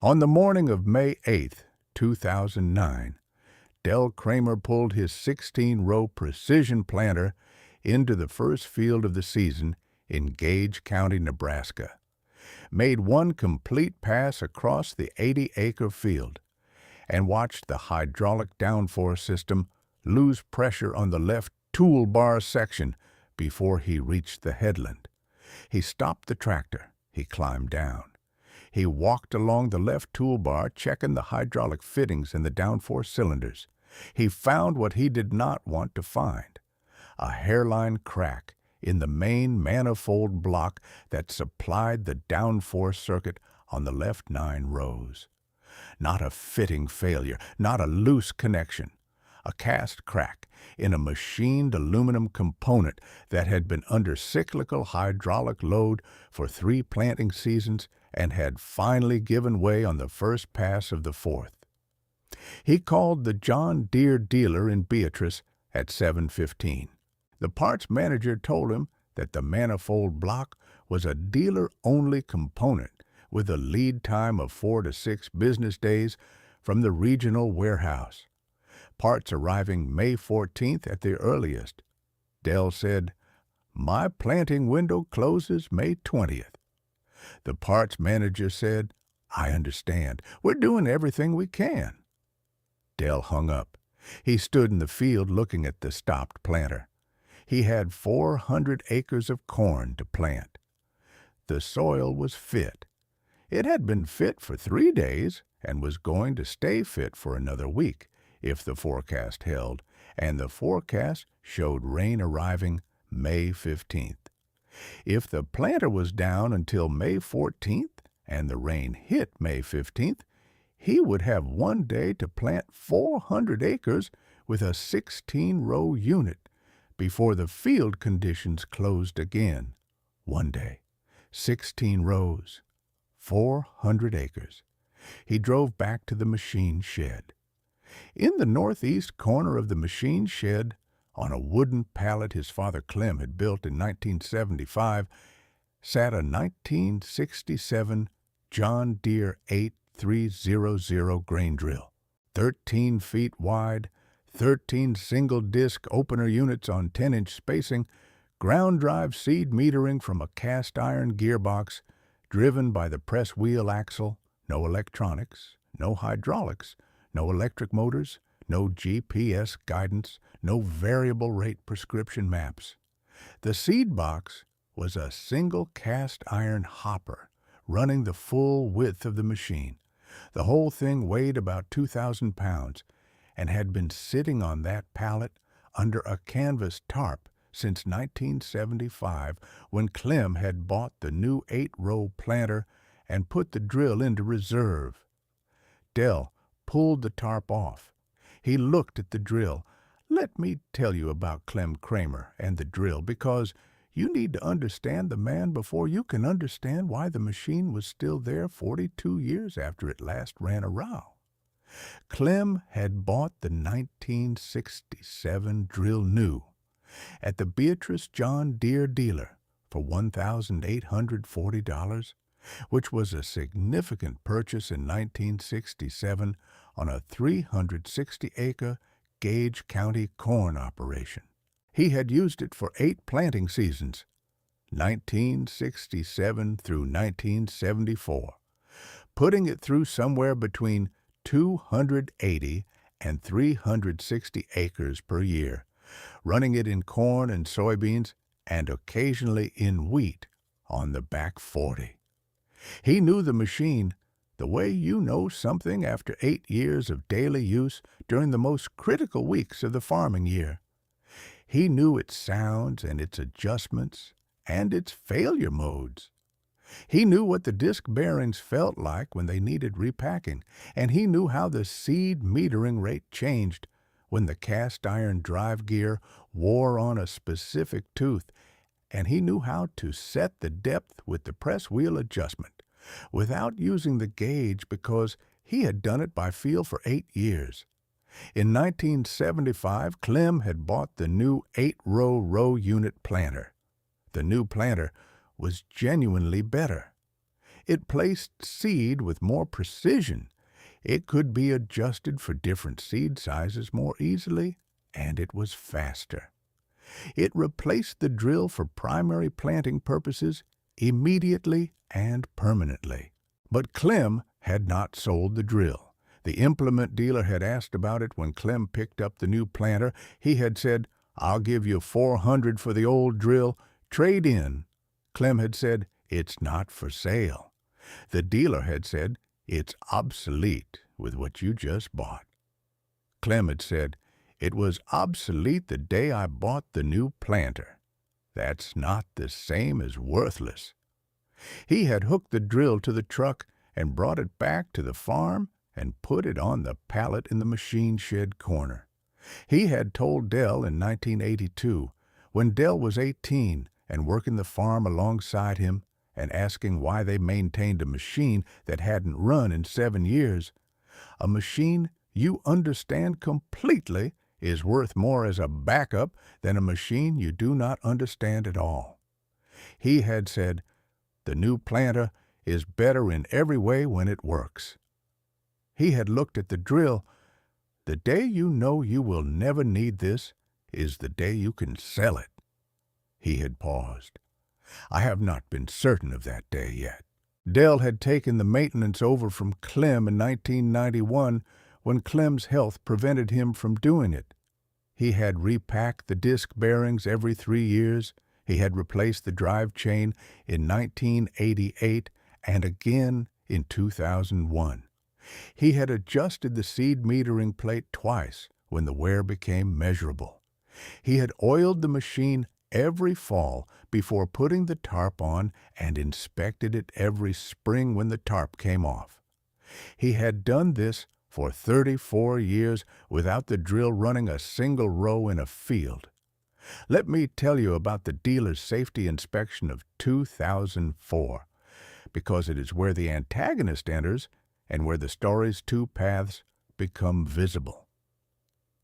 On the morning of May 8, 2009, Del Kramer pulled his 16-row precision planter into the first field of the season in Gage County, Nebraska, made one complete pass across the 80-acre field, and watched the hydraulic downforce system lose pressure on the left toolbar section before he reached the headland. He stopped the tractor. He climbed down. He walked along the left toolbar, checking the hydraulic fittings and the downforce cylinders. He found what he did not want to find: a hairline crack in the main manifold block that supplied the downforce circuit on the left 9 rows. Not a fitting failure, not a loose connection. A cast crack in a machined aluminum component that had been under cyclical hydraulic load for 3 planting seasons and had finally given way on the first pass of the 4th. He called the John Deere dealer in Beatrice at 7:15. The parts manager told him that the manifold block was a dealer-only component with a lead time of 4 to 6 business days from the regional warehouse. Parts arriving May 14th at the earliest. Del said, "My planting window closes May 20th. The parts manager said, "I understand. We're doing everything we can." Del hung up. He stood in the field looking at the stopped planter. He had 400 acres of corn to plant. The soil was fit. It had been fit for 3 days and was going to stay fit for another week if the forecast held, and the forecast showed rain arriving May 15th. If the planter was down until May 14th and the rain hit May 15th, he would have 1 day to plant 400 acres with a 16-row unit before the field conditions closed again. 1 day, 16 rows, 400 acres. He drove back to the machine shed. In the northeast corner of the machine shed, on a wooden pallet his father Clem had built in 1975, sat a 1967 John Deere 8300 grain drill, 13 feet wide, 13 single-disc opener units on 10-inch spacing, ground-drive seed metering from a cast-iron gearbox, driven by the press wheel axle, no electronics, no hydraulics, no electric motors, no GPS guidance, no variable rate prescription maps. The seed box was a single cast-iron hopper running the full width of the machine. The whole thing weighed about 2,000 pounds and had been sitting on that pallet under a canvas tarp since 1975, when Clem had bought the new 8-row planter and put the drill into reserve. Del pulled the tarp off. He looked at the drill. Let me tell you about Clem Kramer and the drill, because you need to understand the man before you can understand why the machine was still there 42 years after it last ran a row. Clem had bought the 1967 drill new at the Beatrice John Deere dealer for $1,840, which was a significant purchase in 1967 on a 360-acre Gage County corn operation. He had used it for 8 planting seasons, 1967 through 1974, putting it through somewhere between 280 and 360 acres per year, running it in corn and soybeans and occasionally in wheat on the back 40. He knew the machine the way you know something after 8 years of daily use during the most critical weeks of the farming year. He knew its sounds and its adjustments and its failure modes. He knew what the disc bearings felt like when they needed repacking, and he knew how the seed metering rate changed when the cast-iron drive gear wore on a specific tooth, and he knew how to set the depth with the press wheel adjustment without using the gauge, because he had done it by feel for 8 years. In 1975, Clem had bought the new 8-row unit planter. The new planter was genuinely better. It placed seed with more precision. It could be adjusted for different seed sizes more easily, and it was faster. It replaced the drill for primary planting purposes immediately and permanently. But Clem had not sold the drill. The implement dealer had asked about it when Clem picked up the new planter. He had said, "I'll give you $400 for the old drill. Trade in." Clem had said, "It's not for sale." The dealer had said, "It's obsolete with what you just bought." Clem had said, "It was obsolete the day I bought the new planter." That's not the same as worthless. He had hooked the drill to the truck and brought it back to the farm and put it on the pallet in the machine shed corner. He had told Dell in 1982, when Dell was 18 and working the farm alongside him and asking why they maintained a machine that hadn't run in 7 years, "A machine you understand completely is worth more as a backup than a machine you do not understand at all." He had said, "The new planter is better in every way when it works." He had looked at the drill. "The day you know you will never need this is the day you can sell it." He had paused. "I have not been certain of that day yet." Dell had taken the maintenance over from Clem in 1991 when Clem's health prevented him from doing it. He had repacked the disc bearings every 3 years. He had replaced the drive chain in 1988 and again in 2001. He had adjusted the seed metering plate twice when the wear became measurable. He had oiled the machine every fall before putting the tarp on and inspected it every spring when the tarp came off. He had done this for 34 years without the drill running a single row in a field. Let me tell you about the dealer's safety inspection of 2004, because it is where the antagonist enters and where the story's two paths become visible.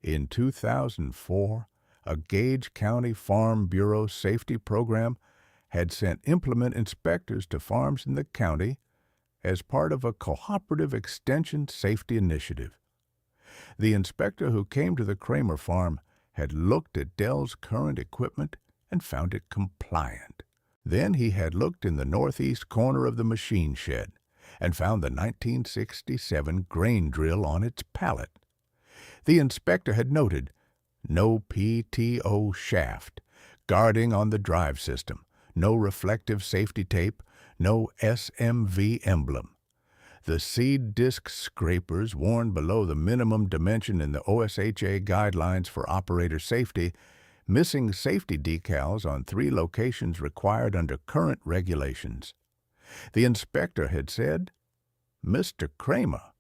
In 2004, a Gage County Farm Bureau safety program had sent implement inspectors to farms in the county as part of a cooperative extension safety initiative. The inspector who came to the Kramer farm had looked at Dell's current equipment and found it compliant. Then he had looked in the northeast corner of the machine shed and found the 1967 grain drill on its pallet. The inspector had noted no PTO shaft, guarding on the drive system, no reflective safety tape, no SMV emblem. The seed disc scrapers worn below the minimum dimension in the OSHA guidelines for operator safety, missing safety decals on 3 locations required under current regulations. The inspector had said, "Mr. Kramer,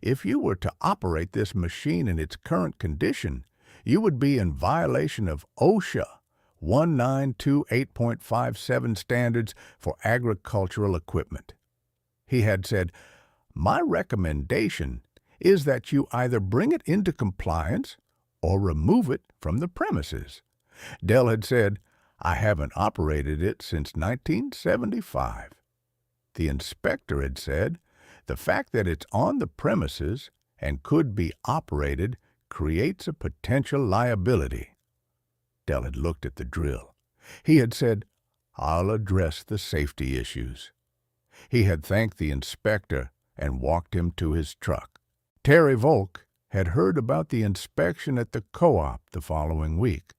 if you were to operate this machine in its current condition, you would be in violation of OSHA 1928.57 standards for agricultural equipment." He had said, "My recommendation is that you either bring it into compliance or remove it from the premises." Dell had said, "I haven't operated it since 1975. The inspector had said, "The fact that it's on the premises and could be operated creates a potential liability." Dell had looked at the drill. He had said, "I'll address the safety issues." He had thanked the inspector and walked him to his truck. Terry Volk had heard about the inspection at the co-op the following week.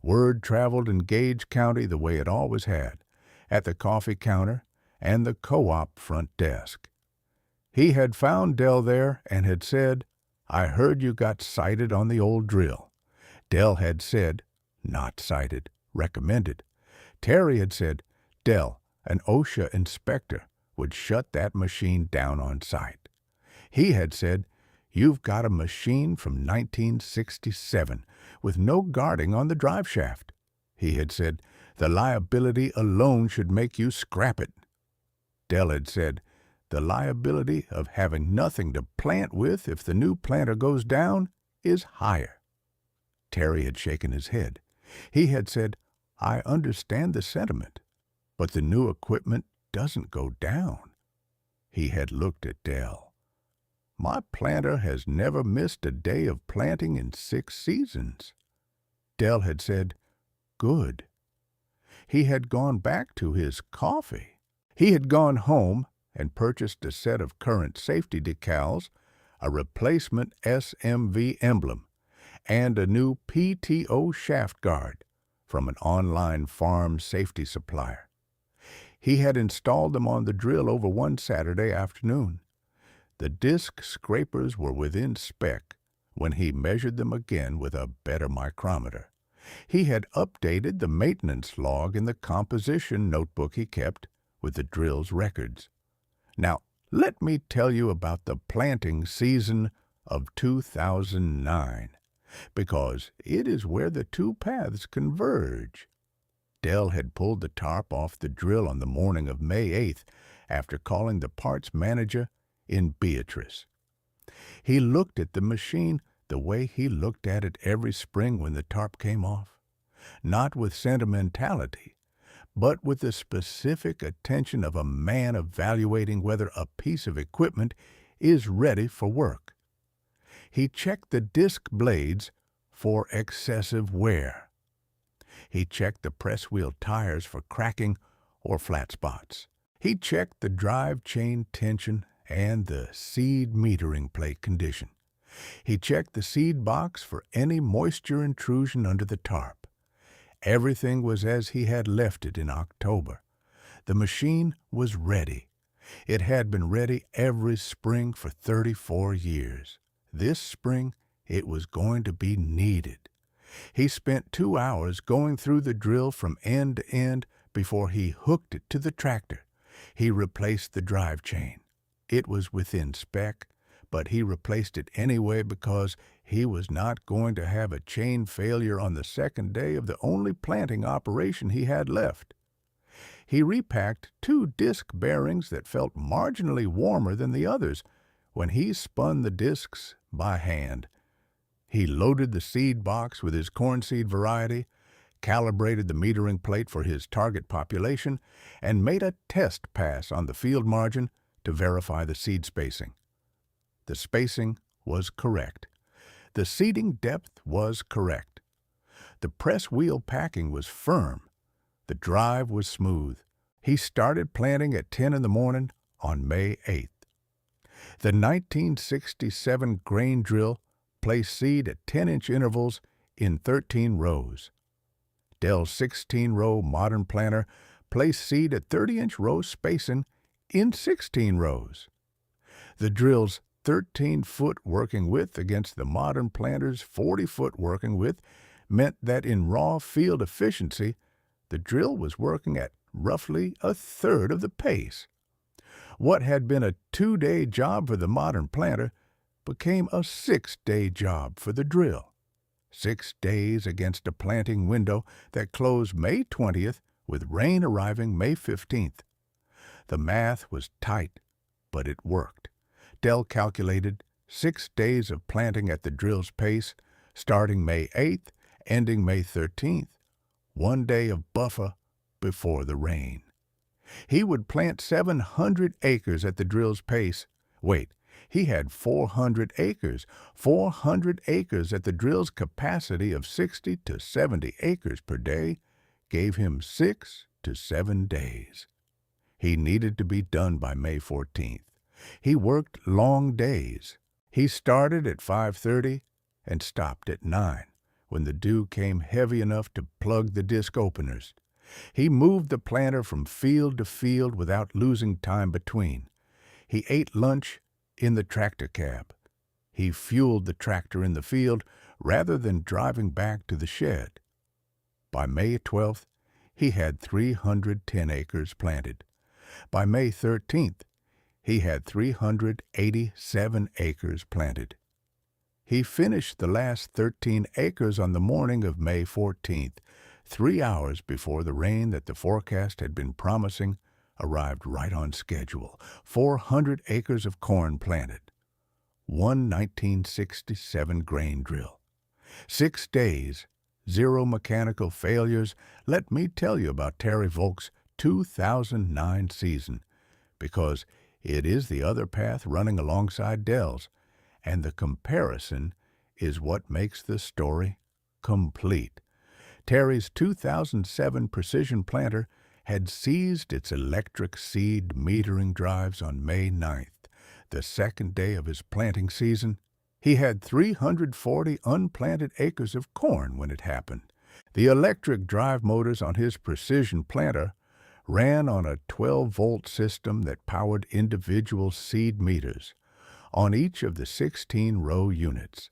Word traveled in Gage County the way it always had, at the coffee counter and the co-op front desk. He had found Dell there and had said, "I heard you got cited on the old drill." Dell had said, "Not cited, recommended." Terry had said, "Dell, an OSHA inspector, would shut that machine down on site." He had said, "You've got a machine from 1967 with no guarding on the drive shaft." He had said, "The liability alone should make you scrap it." Dell had said, "The liability of having nothing to plant with if the new planter goes down is higher." Terry had shaken his head. He had said, "I understand the sentiment, but the new equipment doesn't go down." He had looked at Dell. "My planter has never missed a day of planting in 6 seasons." Dell had said, "Good." He had gone back to his coffee. He had gone home and purchased a set of current safety decals, a replacement SMV emblem, and a new PTO shaft guard from an online farm safety supplier. He had installed them on the drill over one Saturday afternoon. The disc scrapers were within spec when he measured them again with a better micrometer. He had updated the maintenance log in the composition notebook he kept with the drill's records. Now, let me tell you about the planting season of 2009, because it is where the two paths converge. Dell had pulled the tarp off the drill on the morning of May 8th after calling the parts manager in Beatrice. He looked at the machine the way he looked at it every spring when the tarp came off, not with sentimentality, but with the specific attention of a man evaluating whether a piece of equipment is ready for work. He checked the disc blades for excessive wear. He checked the press wheel tires for cracking or flat spots. He checked the drive chain tension and the seed metering plate condition. He checked the seed box for any moisture intrusion under the tarp. Everything was as he had left it in October. The machine was ready. It had been ready every spring for 34 years. This spring, it was going to be needed. He spent 2 hours going through the drill from end to end before he hooked it to the tractor. He replaced the drive chain. It was within spec, but he replaced it anyway because he was not going to have a chain failure on the second day of the only planting operation he had left. He repacked 2 disc bearings that felt marginally warmer than the others when he spun the discs by hand. He loaded the seed box with his corn seed variety, calibrated the metering plate for his target population, and made a test pass on the field margin to verify the seed spacing. The spacing was correct. The seeding depth was correct. The press wheel packing was firm. The drive was smooth. He started planting at 10 in the morning on May 8th. The 1967 grain drill placed seed at 10-inch intervals in 13 rows. Dell's 16-row modern planter placed seed at 30-inch row spacing in 16 rows. The drill's 13-foot working width against the modern planter's 40-foot working width meant that in raw field efficiency, the drill was working at roughly a third of the pace. What had been a 2-day job for the modern planter became a 6-day job for the drill. 6 days against a planting window that closed May 20th with rain arriving May 15th. The math was tight, but it worked. Dell calculated 6 days of planting at the drill's pace, starting May 8th, ending May 13th, 1 day of buffer before the rain. He would plant 700 acres at the drill's pace. He had 400 acres. 400 acres at the drill's capacity of 60 to 70 acres per day gave him 6 to 7 days. He needed to be done by May 14th. He worked long days. He started at 5:30 and stopped at 9 when the dew came heavy enough to plug the disc openers. He moved the planter from field to field without losing time between. He ate lunch in the tractor cab. He fueled the tractor in the field rather than driving back to the shed. By May 12th, he had 310 acres planted. By May 13th, he had 387 acres planted. He finished the last 13 acres on the morning of May 14th, 3 hours before the rain that the forecast had been promising arrived right on schedule. 400 acres of corn planted. 1 1967 grain drill. 6 days, 0 mechanical failures. Let me tell you about Terry Volk's 2009 season, because It is the other path running alongside Dell's, and the comparison is what makes the story complete. Terry's 2007 precision planter had seized its electric seed metering drives on May 9th, the second day of his planting season. He had 340 unplanted acres of corn when it happened. The electric drive motors on his precision planter ran on a 12-volt system that powered individual seed meters on each of the 16-row units,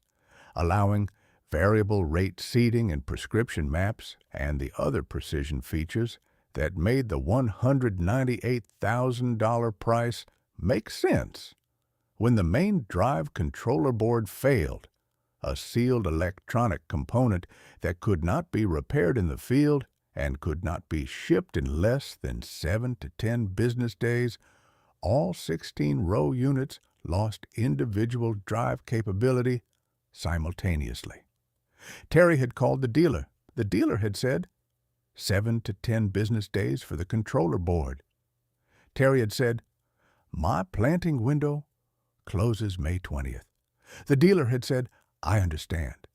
allowing variable rate seeding and prescription maps and the other precision features that made the $198,000 price make sense. When the main drive controller board failed, a sealed electronic component that could not be repaired in the field and could not be shipped in less than 7 to 10 business days, all 16-row units lost individual drive capability simultaneously. Terry had called the dealer. The dealer had said 7 to 10 business days for the controller board. Terry had said, "My planting window closes May 20th. The dealer had said, "I understand."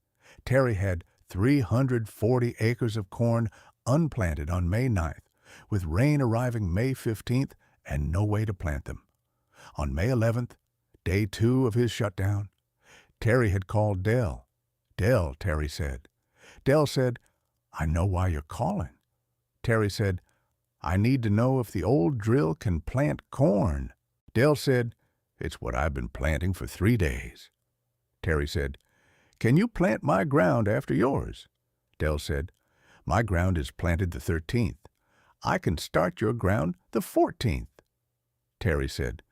Terry had 340 acres of corn unplanted on May 9th, with rain arriving May 15th and no way to plant them. On May 11th, day 2 of his shutdown, Terry had called Dell. "Dell," Terry said. Dell said, "I know why you're calling." Terry said, "I need to know if the old drill can plant corn." Dell said, "It's what I've been planting for 3 days." Terry said, "Can you plant my ground after yours?" Dell said, "My ground is planted the 13th. I can start your ground the 14th. Terry said,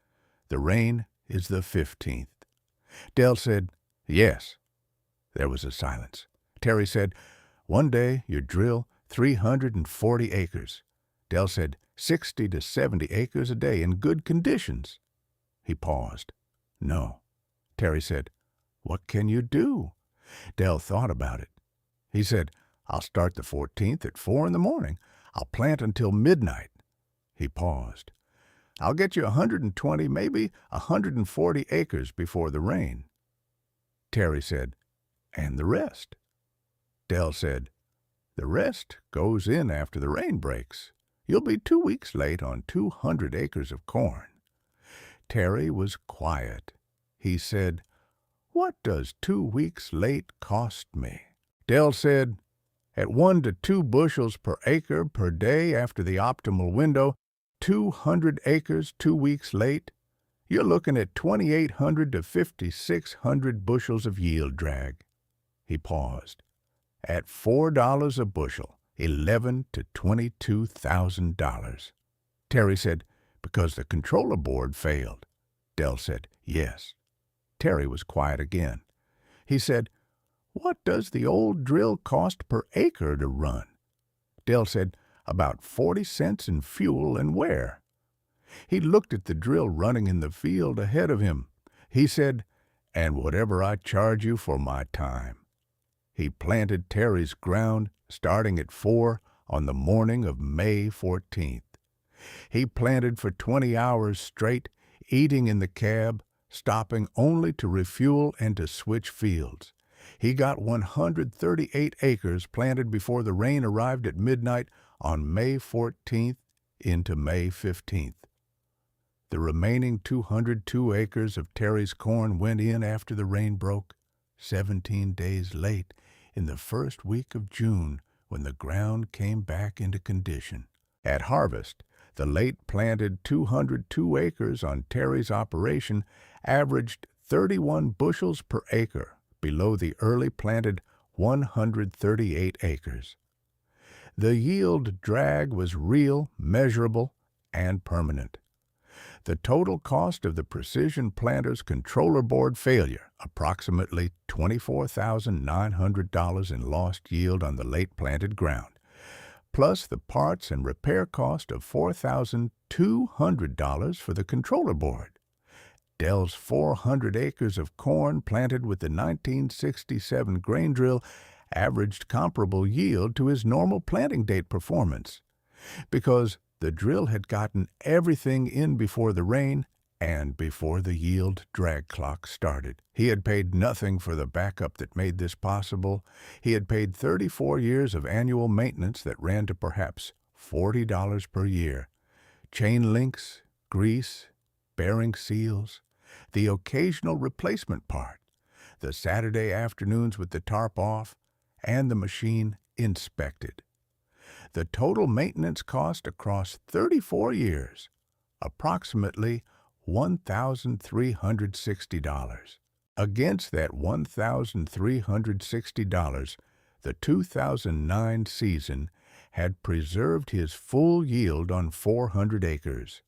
"The rain is the 15th. Dell said, "Yes." There was a silence. Terry said, "One day you drill 340 acres. Dell said, 60 to 70 acres a day in good conditions." He paused. "No." Terry said, "What can you do?" Dell thought about it. He said, "I'll start the 14th at 4 in the morning. I'll plant until midnight." He paused. "I'll get you 120, maybe 140 acres before the rain." Terry said, "And the rest?" Dell said, "The rest goes in after the rain breaks. You'll be 2 weeks late on 200 acres of corn." Terry was quiet. He said, "What does 2 weeks late cost me?" Dell said, "At 1 to 2 bushels per acre per day after the optimal window, 200 acres 2 weeks late, you're looking at 2,800 to 5,600 bushels of yield drag." He paused. "At $4 a bushel, $11,000 to $22,000. Terry said, "Because the controller board failed." Dell said, "Yes." Terry was quiet again. He said, "What does the old drill cost per acre to run?" Dell said, "About 40 cents in fuel and wear." He looked at the drill running in the field ahead of him. He said, "And whatever I charge you for my time." He planted Terry's ground starting at 4 on the morning of May 14th. He planted for 20 hours straight, eating in the cab, stopping only to refuel and to switch fields. He got 138 acres planted before the rain arrived at midnight on May 14th into May 15th. The remaining 202 acres of Terry's corn went in after the rain broke, 17 days late, in the first week of June, when the ground came back into condition. At harvest, the late-planted 202 acres on Terry's operation averaged 31 bushels per acre, below the early-planted 138 acres. The yield drag was real, measurable, and permanent. The total cost of the precision planter's controller board failure, approximately $24,900 in lost yield on the late-planted ground, plus the parts and repair cost of $4,200 for the controller board. Dell's 400 acres of corn planted with the 1967 grain drill averaged comparable yield to his normal planting date performance, because the drill had gotten everything in before the rain and before the yield drag clock started. He had paid nothing for the backup that made this possible. He had paid 34 years of annual maintenance that ran to perhaps $40 per year. Chain links, grease, bearing seals, the occasional replacement part, the Saturday afternoons with the tarp off, and the machine inspected. The total maintenance cost across 34 years, approximately $1,360. Against that $1,360, the 2009 season had preserved his full yield on 400 acres.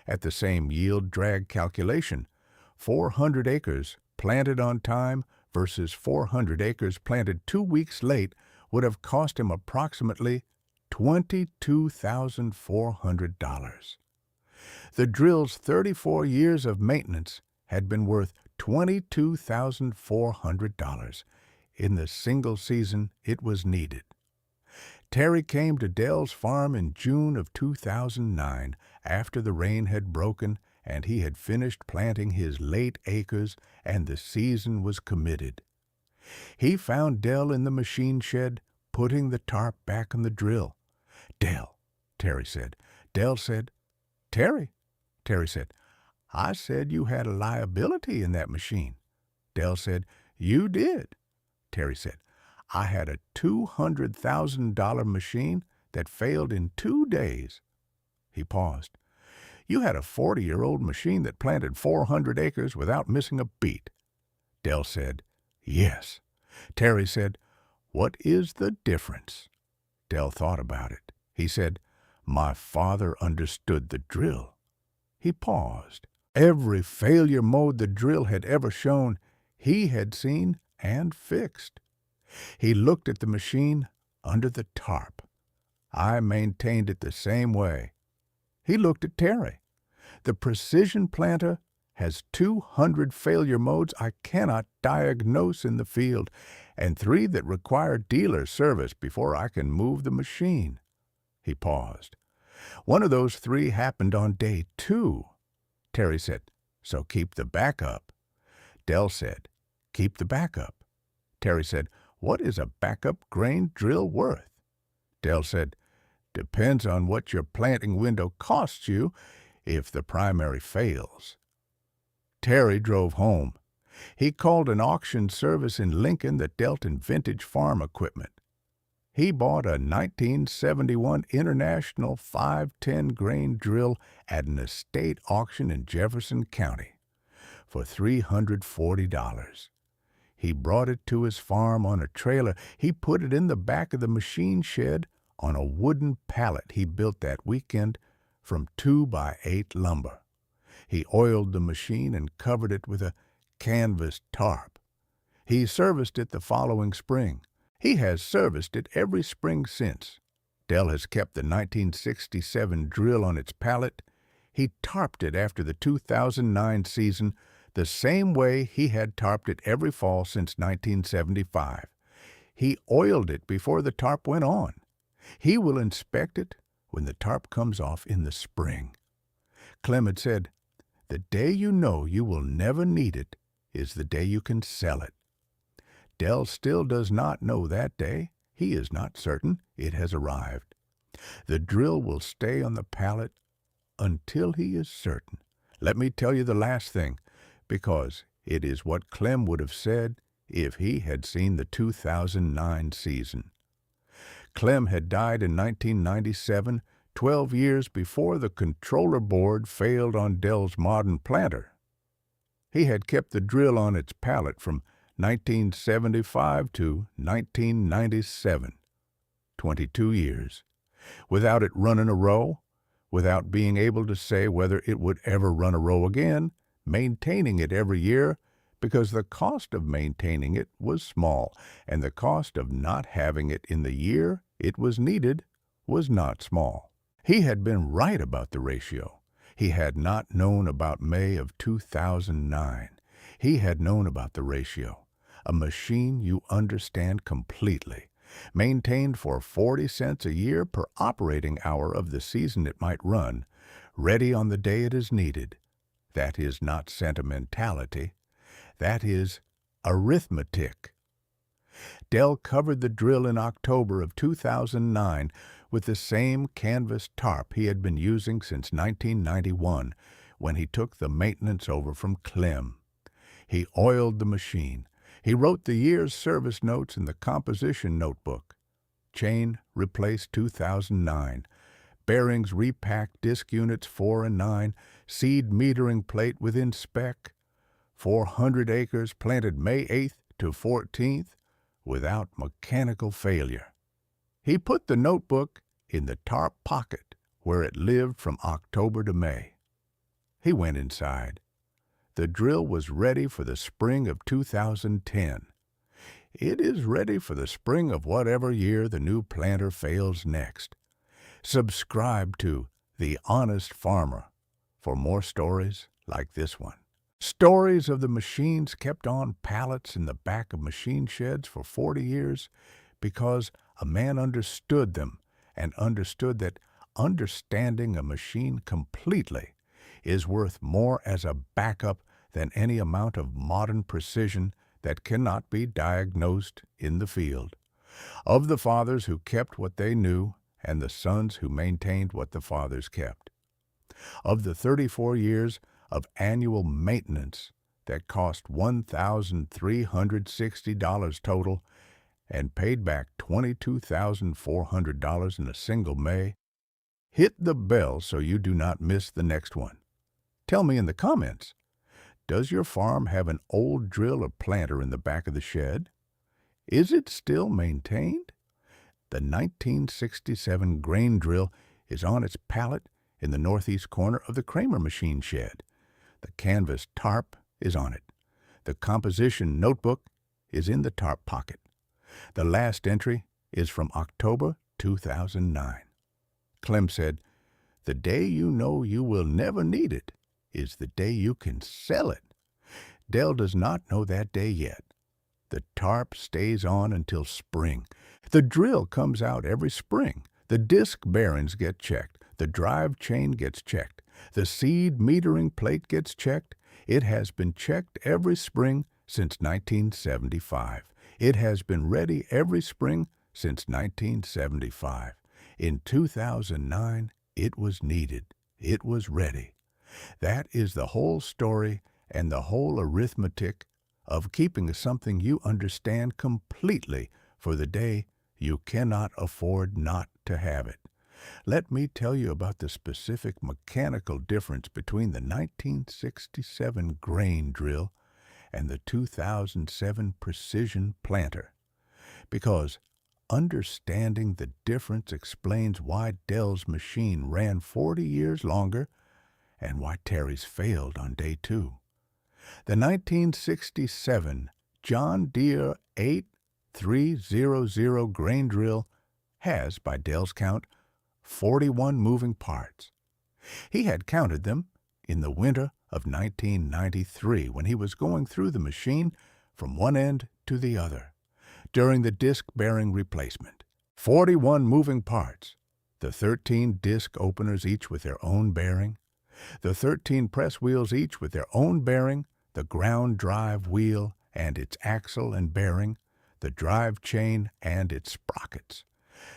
At the same yield drag calculation, 400 acres planted on time versus 400 acres planted 2 weeks late would have cost him approximately $22,400. The drill's 34 years of maintenance had been worth $22,400 in the single season it was needed. Terry came to Dell's farm in June of 2009 after the rain had broken and he had finished planting his late acres and the season was committed. He found Dell in the machine shed putting the tarp back on the drill. "Dell," Terry said. Dell said, "Terry." Terry said, "I said you had a liability in that machine." Dell said, "You did." Terry said, "I had a $200,000 machine that failed in 2 days." He paused. "You had a 40-year-old machine that planted 400 acres without missing a beat." Dell said, "Yes." Terry said, "What is the difference?" Dell thought about it. He said, "My father understood the drill." He paused. Every failure mode the drill had ever shown, he had seen and fixed. He looked at the machine under the tarp. "I maintained it the same way." He looked at Terry. "The precision planter has 200 failure modes I cannot diagnose in the field, and 3 that require dealer service before I can move the machine." He paused. "One of those 3 happened on day 2. Terry said, "So keep the backup." Dell said, "Keep the backup." Terry said, "What is a backup grain drill worth?" Dell said, "Depends on what your planting window costs you if the primary fails." Terry drove home. He called an auction service in Lincoln that dealt in vintage farm equipment. He bought a 1971 International 510 grain drill at an estate auction in Jefferson County for $340. He brought it to his farm on a trailer. He put it in the back of the machine shed on a wooden pallet he built that weekend from 2x8 lumber. He oiled the machine and covered it with a canvas tarp. He serviced it the following spring. He has serviced it every spring since. Dell has kept the 1967 drill on its pallet. He tarped it after the 2009 season the same way he had tarped it every fall since 1975. He oiled it before the tarp went on. He will inspect it when the tarp comes off in the spring. Clem had said, "The day you know you will never need it is the day you can sell it." Dell still does not know that day. He is not certain it has arrived. The drill will stay on the pallet until he is certain. Let me tell you the last thing, because it is what Clem would have said if he had seen the 2009 season. Clem had died in 1997, 12 years before the controller board failed on Dell's modern planter. He had kept the drill on its pallet from 1975 to 1997, 22 years, without it running a row, without being able to say whether it would ever run a row again, maintaining it every year, because the cost of maintaining it was small, and the cost of not having it in the year it was needed was not small. He had been right about the ratio. He had not known about May of 2009. He had known about the ratio. A machine you understand completely, maintained for 40 cents a year per operating hour of the season it might run, ready on the day it is needed. That is not sentimentality. That is arithmetic. Dell covered the drill in October of 2009 with the same canvas tarp he had been using since 1991 when he took the maintenance over from Clem. He oiled the machine. He wrote the year's service notes in the composition notebook. Chain replaced 2009. Bearings repacked, disc units 4 and 9, seed metering plate within spec. 400 acres planted May 8th to 14th without mechanical failure. He put the notebook in the tarp pocket where it lived from October to May. He went inside. The drill was ready for the spring of 2010. It is ready for the spring of whatever year the new planter fails next. Subscribe to The Honest Farmer for more stories like this one. Stories of the machines kept on pallets in the back of machine sheds for 40 years because a man understood them and understood that understanding a machine completely is worth more as a backup than any amount of modern precision that cannot be diagnosed in the field. Of the fathers who kept what they knew and the sons who maintained what the fathers kept. Of the 34 years of annual maintenance that cost $1,360 total and paid back $22,400 in a single May, hit the bell so you do not miss the next one. Tell me in the comments, does your farm have an old drill or planter in the back of the shed? Is it still maintained? The 1967 grain drill is on its pallet in the northeast corner of the Kramer machine shed. The canvas tarp is on it. The composition notebook is in the tarp pocket. The last entry is from October 2009. Clem said, "The day you know you will never need it is the day you can sell it." Dell does not know that day yet. The tarp stays on until spring. The drill comes out every spring. The disc bearings get checked. The drive chain gets checked. The seed metering plate gets checked. It has been checked every spring since 1975. It has been ready every spring since 1975. In 2009, it was needed. It was ready. That is the whole story and the whole arithmetic of keeping something you understand completely for the day you cannot afford not to have it. Let me tell you about the specific mechanical difference between the 1967 grain drill and the 2007 precision planter, because understanding the difference explains why Dell's machine ran 40 years longer and why Terry's failed on day 2. The 1967 John Deere 8300 grain drill has, by Dell's count, 41 moving parts. He had counted them in the winter of 1993 when he was going through the machine from one end to the other during the disc bearing replacement. 41 moving parts, the 13 disc openers each with their own bearing, the 13 press wheels each with their own bearing, the ground drive wheel and its axle and bearing, the drive chain and its sprockets,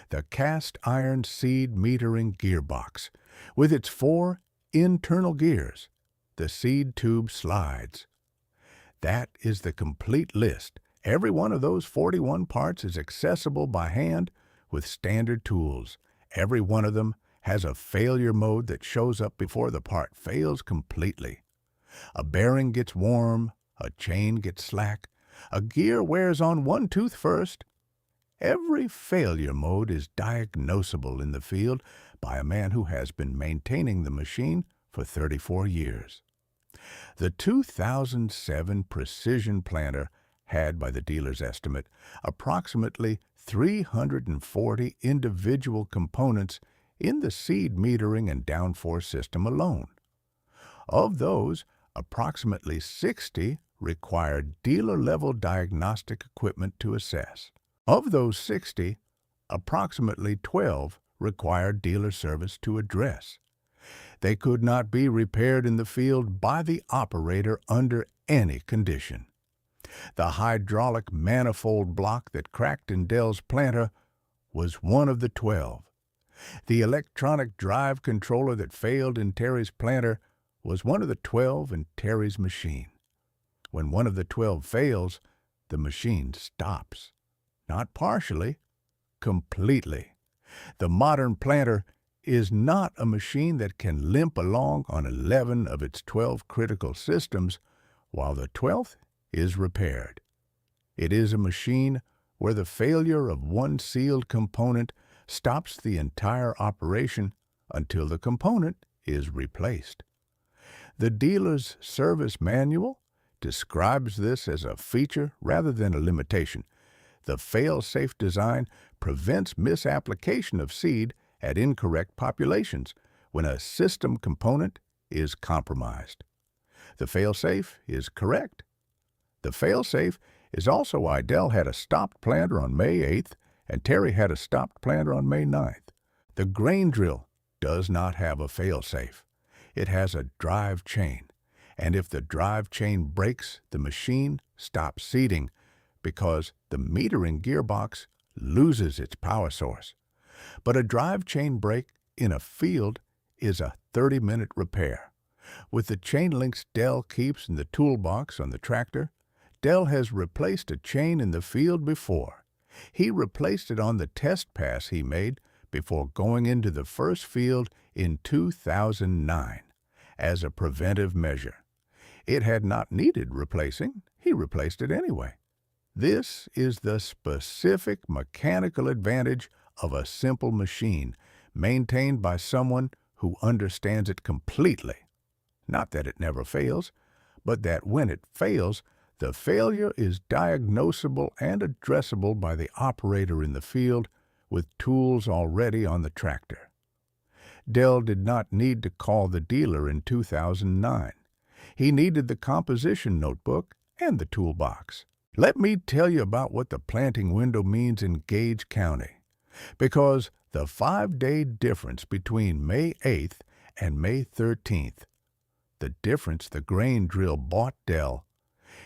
the cast iron seed metering gearbox with its 4 internal gears, the seed tube slides. That is the complete list. Every one of those 41 parts is accessible by hand with standard tools. Every one of them has a failure mode that shows up before the part fails completely. A bearing gets warm, a chain gets slack, a gear wears on one tooth first. Every failure mode is diagnosable in the field by a man who has been maintaining the machine for 34 years. The 2007 precision planter had, by the dealer's estimate, approximately 340 individual components in the seed metering and downforce system alone. Of those, approximately 60 required dealer-level diagnostic equipment to assess. Of those 60, approximately 12 required dealer service to address. They could not be repaired in the field by the operator under any condition. The hydraulic manifold block that cracked in Dell's planter was one of the 12. The electronic drive controller that failed in Terry's planter was one of the 12 in Terry's machine. When one of the 12 fails, the machine stops. Not partially, completely. The modern planter is not a machine that can limp along on 11 of its 12 critical systems while the 12th is repaired. It is a machine where the failure of one sealed component stops the entire operation until the component is replaced. The dealer's service manual describes this as a feature rather than a limitation. The fail-safe design prevents misapplication of seed at incorrect populations when a system component is compromised. The fail-safe is correct. The fail-safe is also why Dell had a stopped planter on May 8th and Terry had a stopped planter on May 9th. The grain drill does not have a fail-safe. It has a drive chain, and if the drive chain breaks, the machine stops seeding because the metering gearbox loses its power source. But a drive chain break in a field is a 30-minute repair. With the chain links Dell keeps in the toolbox on the tractor, Dell has replaced a chain in the field before. He replaced it on the test pass he made before going into the first field in 2009 as a preventive measure. It had not needed replacing. He replaced it anyway. This is the specific mechanical advantage of a simple machine maintained by someone who understands it completely. Not that it never fails, but that when it fails, the failure is diagnosable and addressable by the operator in the field with tools already on the tractor. Dell did not need to call the dealer in 2009. He needed the composition notebook and the toolbox. Let me tell you about what the planting window means in Gage County, because the 5-day difference between May 8th and May 13th, the difference the grain drill bought Dell,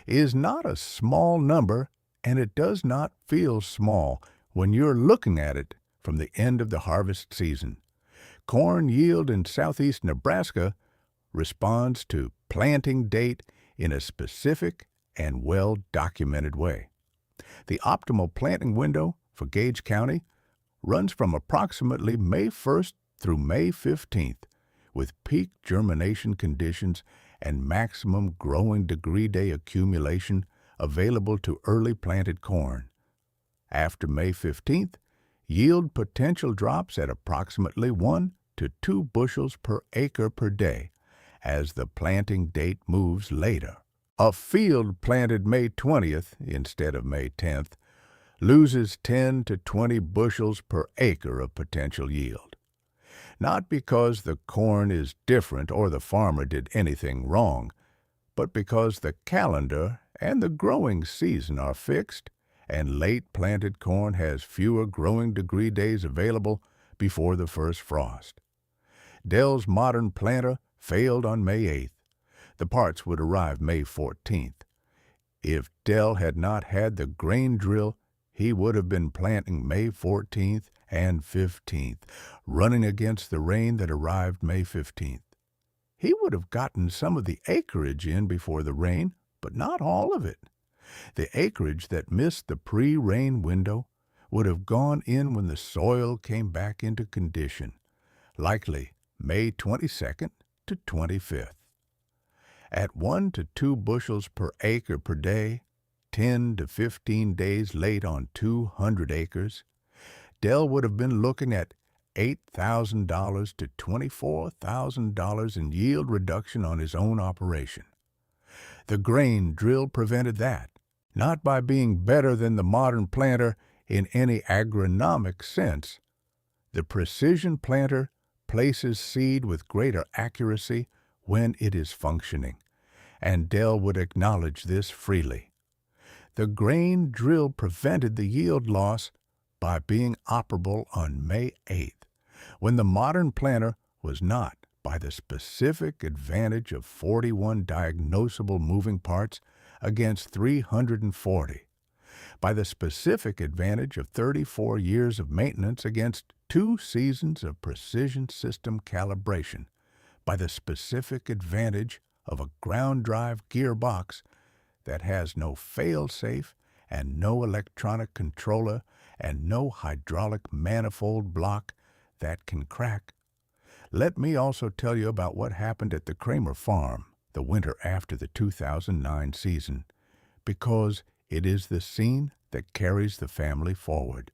is not a small number, and it does not feel small when you're looking at it from the end of the harvest season. Corn yield in southeast Nebraska responds to planting date in a specific and well-documented way. The optimal planting window for Gage County runs from approximately May 1st through May 15th, with peak germination conditions and maximum growing degree day accumulation available to early planted corn. After May 15th, yield potential drops at approximately 1 to 2 bushels per acre per day as the planting date moves later. A field planted May 20th instead of May 10th loses 10 to 20 bushels per acre of potential yield. Not because the corn is different or the farmer did anything wrong, but because the calendar and the growing season are fixed and late planted corn has fewer growing degree days available before the first frost. Dell's modern planter failed on May 8th. The parts would arrive May 14th. If Dell had not had the grain drill, he would have been planting May 14th and 15th, running against the rain that arrived May 15th. He would have gotten some of the acreage in before the rain, but not all of it. The acreage that missed the pre-rain window would have gone in when the soil came back into condition, likely May 22nd to 25th. At 1 to 2 bushels per acre per day, 10 to 15 days late on 200 acres, Dell would have been looking at $8,000 to $24,000 in yield reduction on his own operation. The grain drill prevented that, not by being better than the modern planter in any agronomic sense. The precision planter places seed with greater accuracy when it is functioning, and Dell would acknowledge this freely. The grain drill prevented the yield loss by being operable on May 8th, when the modern planter was not by the specific advantage of 41 diagnosable moving parts against 340, by the specific advantage of 34 years of maintenance against 2 seasons of precision system calibration, by the specific advantage of a ground drive gearbox that has no fail-safe and no electronic controller and no hydraulic manifold block that can crack. Let me also tell you about what happened at the Kramer farm the winter after the 2009 season, because it is the scene that carries the family forward.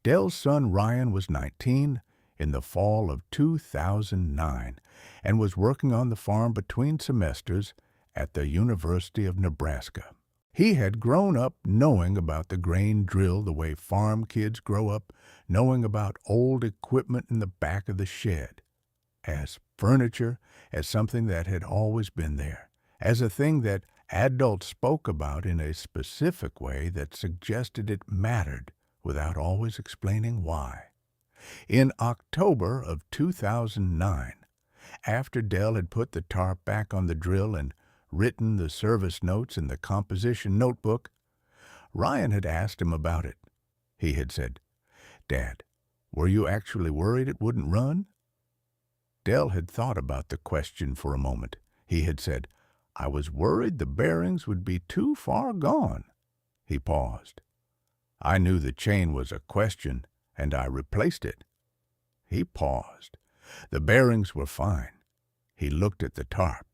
Dell's son Ryan was 19 in the fall of 2009 and was working on the farm between semesters at the University of Nebraska. He had grown up knowing about the grain drill the way farm kids grow up knowing about old equipment in the back of the shed, as furniture, as something that had always been there, as a thing that adults spoke about in a specific way that suggested it mattered without always explaining why. In October of 2009, after Dell had put the tarp back on the drill and written the service notes in the composition notebook, Ryan had asked him about it. He had said, "Dad, were you actually worried it wouldn't run?" Dell had thought about the question for a moment. He had said, "I was worried the bearings would be too far gone." He paused. "I knew the chain was a question, and I replaced it." He paused. The bearings were fine. He looked at the tarp.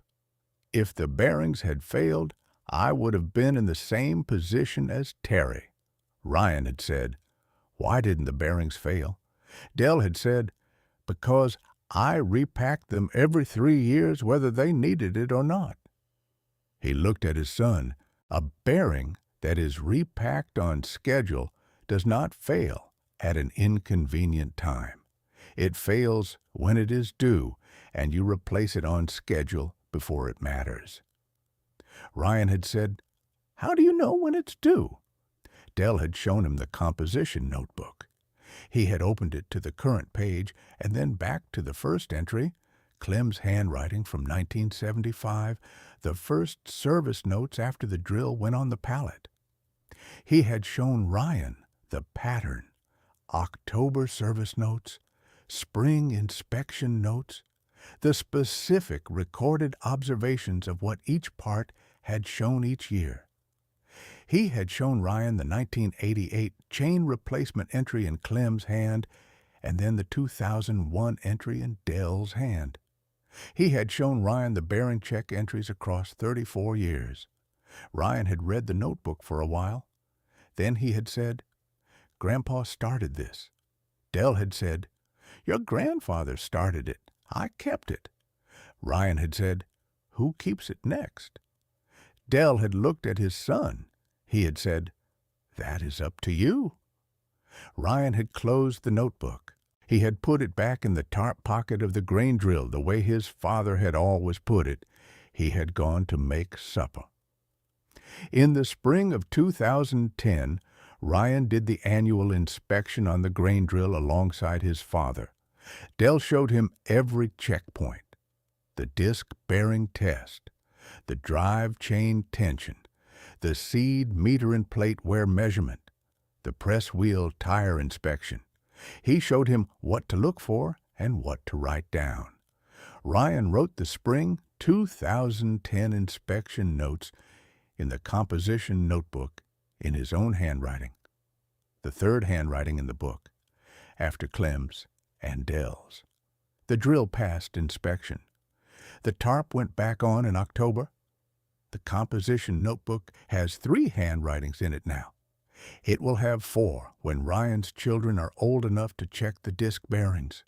"If the bearings had failed, I would have been in the same position as Terry." Ryan had said, "Why didn't the bearings fail?" Dell had said, "Because I repacked them every 3 years whether they needed it or not." He looked at his son. A bearing that is repacked on schedule does not fail at an inconvenient time. It fails when it is due, and you replace it on schedule before it matters. Ryan had said, "How do you know when it's due?" Dell had shown him the composition notebook. He had opened it to the current page and then back to the first entry, Clem's handwriting from 1975, the first service notes after the drill went on the pallet. He had shown Ryan the pattern, October service notes, spring inspection notes, the specific recorded observations of what each part had shown each year. He had shown Ryan the 1988 chain replacement entry in Clem's hand and then the 2001 entry in Dell's hand. He had shown Ryan the bearing check entries across 34 years. Ryan had read the notebook for a while. Then he had said, "Grandpa started this." Dell had said, "Your grandfather started it. I kept it." Ryan had said, "Who keeps it next?" Dell had looked at his son. He had said, "That is up to you." Ryan had closed the notebook. He had put it back in the tarp pocket of the grain drill the way his father had always put it. He had gone to make supper. In the spring of 2010, Ryan did the annual inspection on the grain drill alongside his father. Dell showed him every checkpoint: the disc bearing test, the drive chain tension, the seed meter and plate wear measurement, the press wheel tire inspection. He showed him what to look for and what to write down. Ryan wrote the spring 2010 inspection notes in the composition notebook in his own handwriting, the third handwriting in the book, after Clem's and Dell's. The drill passed inspection. The tarp went back on in October. The composition notebook has 3 handwritings in it now. It will have 4 when Ryan's children are old enough to check the disc bearings.